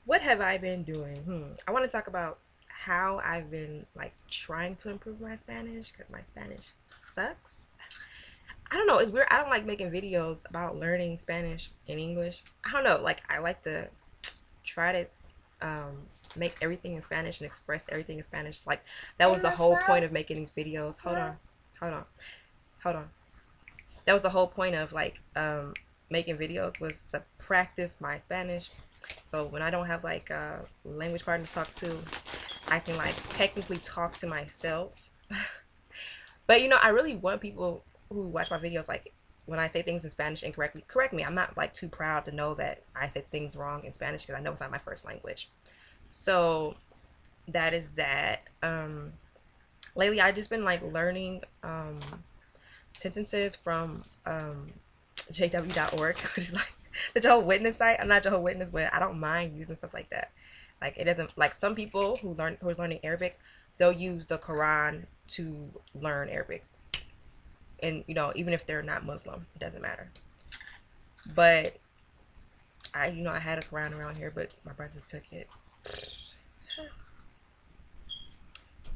What have I been doing? I want to talk about how I've been like trying to improve my Spanish because my Spanish sucks. I don't know. It's weird. I don't like making videos about learning Spanish and English. I don't know. Like I like to try to make everything in Spanish and express everything in Spanish. Like that was the whole point of making these videos. Hold on, hold on. That was the whole point of like making videos was to practice my Spanish. So when I don't have like a language partner to talk to, I can like technically talk to myself. But I really want people who watch my videos like when I say things in Spanish incorrectly, correct me. I'm not like too proud to know that I say things wrong in Spanish because I know it's not my first language. So that is that. Lately I just been like learning sentences from jw.org, which is like the Jehovah's Witness site. I'm not Jehovah's Witness, but I don't mind using stuff like that. Like it doesn't like some people who's learning Arabic, they'll use the Quran to learn Arabic, and even if they're not Muslim, it doesn't matter. But I had a Quran around here, but my brother took it,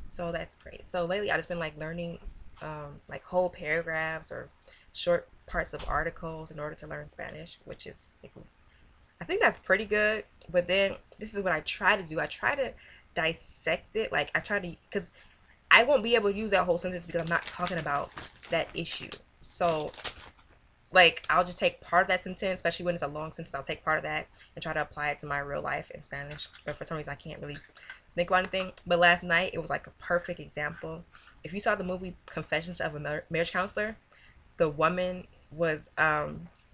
so that's great. So lately, I just been like learning like whole paragraphs or short parts of articles in order to learn Spanish, which is like I think that's pretty good. But then this is what I try to do. I try to dissect it. Like I try to, because I won't be able to use that whole sentence because I'm not talking about that issue. So like I'll just take part of that sentence, especially when it's a long sentence. I'll take part of that and try to apply it to my real life in Spanish. But for some reason, I can't really think about anything. But last night it was like a perfect example. If you saw the movie Confessions of a Marriage Counselor, the woman was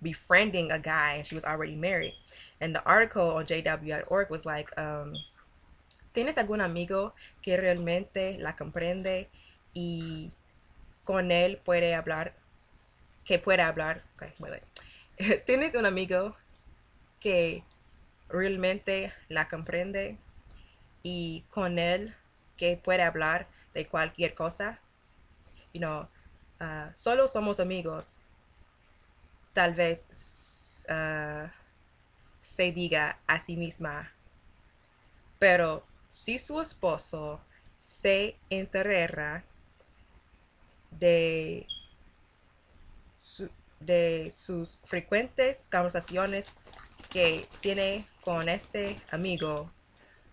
befriending a guy and she was already married. And the article on jw.org was like, ¿tienes algún amigo que realmente la comprende y con él puede hablar? Que puede hablar. Okay, wait. ¿Tienes un amigo que realmente la comprende y con él que puede hablar de cualquier cosa? Solo somos amigos. Tal vez se diga a sí misma, pero si su esposo se entera de, su- de sus frecuentes conversaciones que tiene con ese amigo,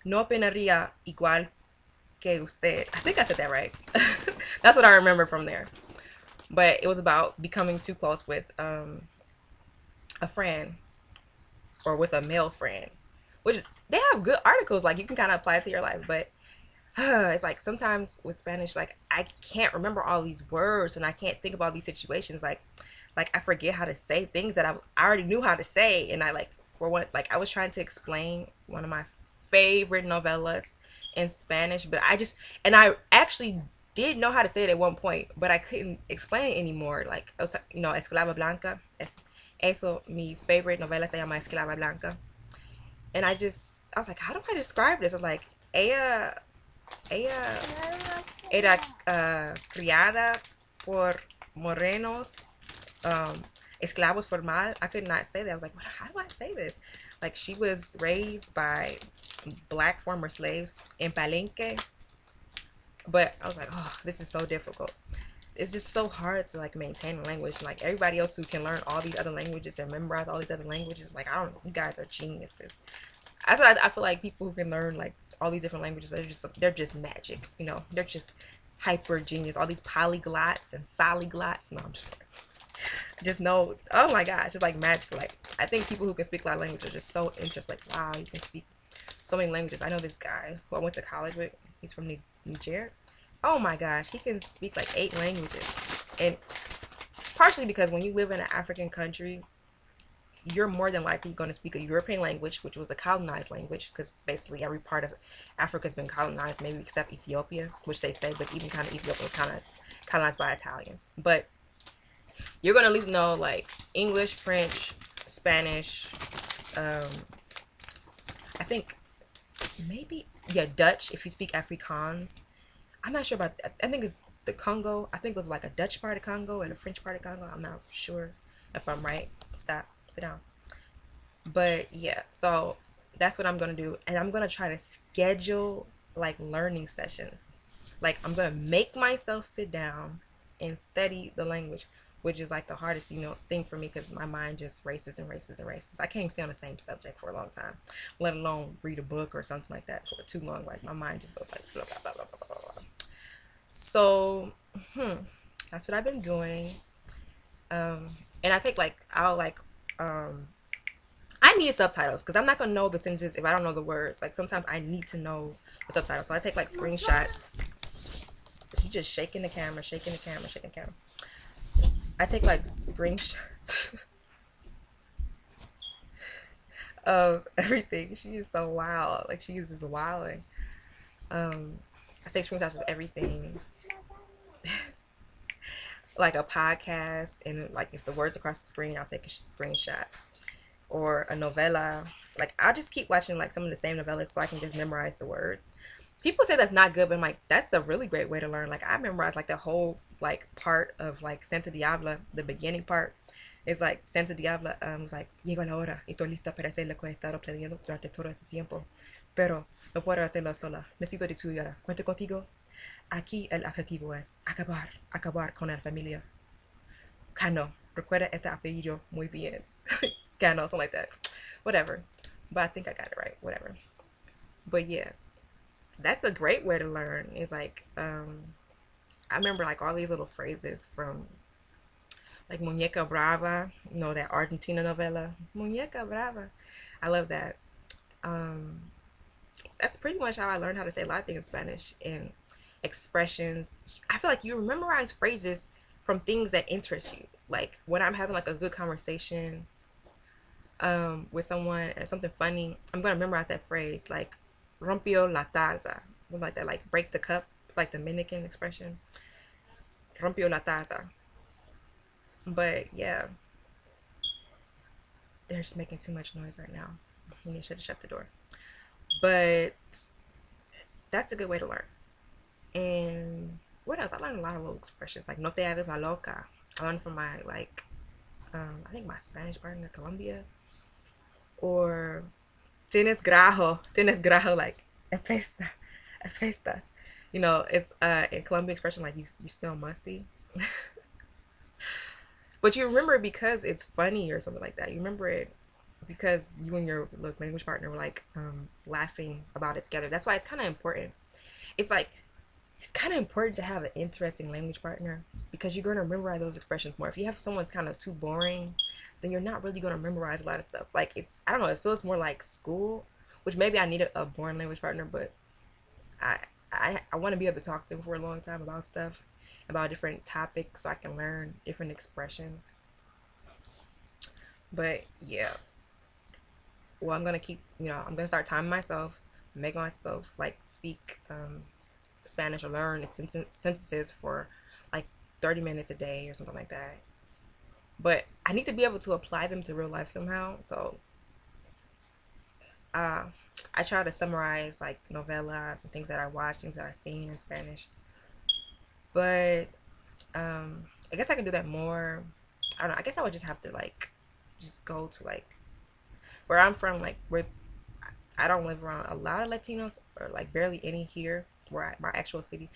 no opinaría igual que usted. I think I said that right. That's what I remember from there. But it was about becoming too close with a friend or with a male friend, which they have good articles. Like you can kind of apply it to your life, but it's like sometimes with Spanish, like I can't remember all these words and I can't think about these situations. Like I forget how to say things that I already knew how to say, and I like for one like I was trying to explain one of my favorite novellas in Spanish, but I actually did know how to say it at one point, but I couldn't explain it anymore. Like I was, Esclava Blanca. Eso, mi favorite novela se llama Esclava Blanca, and I was like, how do I describe this? I'm like, ella era criada por morenos, esclavos formal. I could not say that. I was like, how do I say this? Like she was raised by black former slaves in Palenque. But I was like, oh, this is so difficult. It's just so hard to like maintain a language. Like everybody else who can learn all these other languages and memorize all these other languages, like I don't, you guys are geniuses. That's what I feel like people who can learn like all these different languages, they're just magic. They're just hyper genius. All these polyglots and solyglots. No, I'm just know. Oh my gosh, it's like magic. Like I think people who can speak a lot of languages are just so interesting. Like wow, you can speak so many languages. I know this guy who I went to college with. He's from Niger. Oh my gosh, he can speak like 8 languages, and partially because when you live in an African country, you're more than likely going to speak a European language, which was the colonized language, because basically every part of Africa has been colonized, maybe except Ethiopia, which they say, but even kind of Ethiopia was kind of colonized by Italians. But you're going to at least know like English, French, Spanish, um, I think maybe, yeah, Dutch if you speak Afrikaans. I'm not sure about that. I think it's the Congo. I think it was like a Dutch part of Congo and a French part of Congo. I'm not sure if I'm right. Stop. Sit down. But yeah, so that's what I'm gonna do, and I'm gonna try to schedule like learning sessions. Like I'm gonna make myself sit down and study the language, which is like the hardest, thing for me because my mind just races and races and races. I can't stay on the same subject for a long time, let alone read a book or something like that for too long. Like my mind just goes like blah blah blah blah blah blah blah. So that's what I've been doing. And I take like I'll like I need subtitles because I'm not gonna know the sentences if I don't know the words. Like sometimes I need to know the subtitles, so I take like screenshots. So you just shaking the camera, shaking the camera, shaking the camera. I take like screenshots of everything. She is so wild. Like she is just wilding. I take screenshots of everything, like a podcast, and like if the words across the screen, I'll take a screenshot. Or a novella. Like I just keep watching like some of the same novellas so I can just memorize the words. People say that's not good, but I'm like, that's a really great way to learn. Like I memorized like the whole like part of like Santa Diabla, the beginning part. It's like Santa Diabla was like, llegó la hora, estoy lista para hacer lo que he estado planeando durante todo este tiempo. Pero no puedo hacerlo sola. Necesito de tu ayuda. Cuento contigo. Aquí el objetivo es acabar, acabar con la familia. Cano, recuerda este apellido muy bien. Cano, something like that. Whatever. But I think I got it right. Whatever. But yeah, that's a great way to learn. It's like, I remember like all these little phrases from like Muñeca Brava, that Argentina novela. Muñeca Brava. I love that. That's pretty much how I learned how to say a lot of things in Spanish and expressions. I feel like you memorize phrases from things that interest you. Like when I'm having like a good conversation with someone or something funny, I'm gonna memorize that phrase like rompió la taza, something like that, like break the cup. It's like the Dominican expression, rompió la taza. But yeah, they're just making too much noise right now. You should have shut the door. But that's a good way to learn. And what else? I learned a lot of little expressions like no te hagas la loca. I learned from my like I think my Spanish partner in Colombia. Or tienes grajo, like apesta, apestas. It's in Colombian expression like you smell musty. But you remember it because it's funny or something like that. You remember it because you and your language partner were like laughing about it together. That's why it's kind of important. It's like it's kind of important to have an interesting language partner because you're going to memorize those expressions more. If you have someone's kind of too boring, then you're not really going to memorize a lot of stuff. Like I don't know, it feels more like school, which maybe I need a boring language partner, but I I want to be able to talk to them for a long time about stuff, about different topics, so I can learn different expressions. But yeah, well, I'm gonna keep, I'm gonna start timing myself, make myself like speak Spanish or learn sentences for like 30 minutes a day or something like that. But I need to be able to apply them to real life somehow. So uh, I try to summarize like novellas and things that I watch, things that I've seen in Spanish. But I guess I can do that more. I don't know. I guess I would just have to like just go to like where I'm from, like where I don't live around a lot of Latinos or like barely any here where my actual city.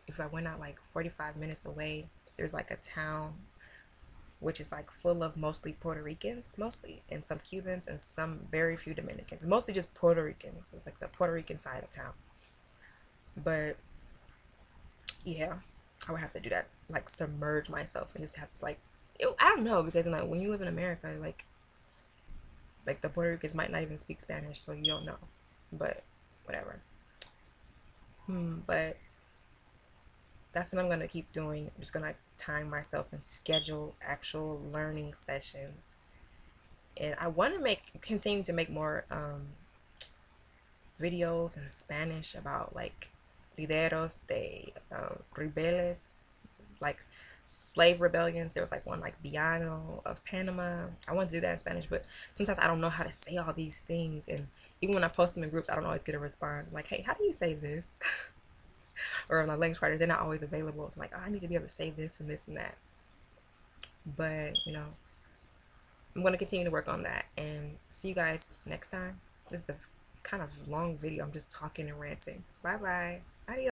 If I went out like 45 minutes away, there's like a town which is like full of mostly Puerto Ricans, mostly, and some Cubans and some very few Dominicans. Mostly just Puerto Ricans. It's like the Puerto Rican side of town. But yeah, I would have to do that, like submerge myself and just have to like, I don't know, because like when you live in America, like the Puerto Ricans might not even speak Spanish, so you don't know. But whatever. But that's what I'm gonna keep doing. I'm just gonna time myself and schedule actual learning sessions. And I want to continue to make more videos in Spanish about like lideros de rebeles, like slave rebellions. There was like one like Villano of Panama. I want to do that in Spanish, but sometimes I don't know how to say all these things, and even when I post them in groups, I don't always get a response. I'm like, hey, how do you say this? Or my language partners, they're not always available. So I'm like, oh, I need to be able to say this and this and that. But I'm going to continue to work on that, and see you guys next time. This is the kind of long video. I'm just talking and ranting. Bye bye. Adios.